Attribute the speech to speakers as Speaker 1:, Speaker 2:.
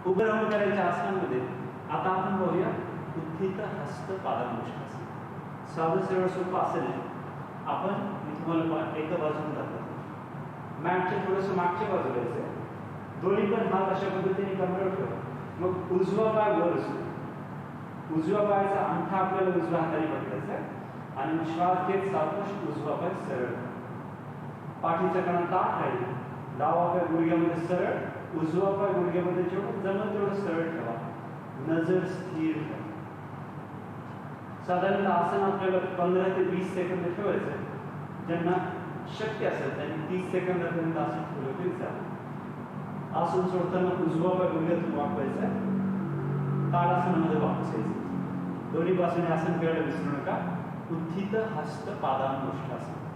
Speaker 1: उभं राहून करायच्या आसनांमध्ये आता आपण बघूया उत्थित हस्त पादांगुष्ठासन. साधं सरळ सोपं आसन आहे. आपण मी तुम्हाला एका बाजूने दाखवतो. मॅटच्या थोडंसं मागच्या बाजूला यायचं. दोन्ही पण हात अशा पद्धतीने कमरेवर ठेवा. मग उजवा पाय वर असतो. उजव्या पायाचा अंगठा आपल्याला उजव्या हाताने पकडायचा आहे आणि मग श्वास घेत सावकाश उजवा पाय सरळ. पाठीचा कणा ताठ राहील. डावा पाय गुडघ्यामध्ये सरळ, उजवा पाय गुडघ्यामध्ये जेवढं जमल तेवढं सरळ ठेवा. नजर स्थिर ठेवा. साधारणतः आसन आपल्याला 15 ते 20 सेकंद ठेवायचं आहे. ज्यांना शक्य असेल त्यांनी 30 सेकंदापर्यंत आसन ठेवलं तरी चालेल. आसन सोडताना उजवा पाय गुडघ्यातून वाकवायचा आहे. ताडासनामध्ये वापस यायचं. दोन्ही बाजूने आसन करायला विसरू नका. उत्थित हस्त पादांगुष्ठासन.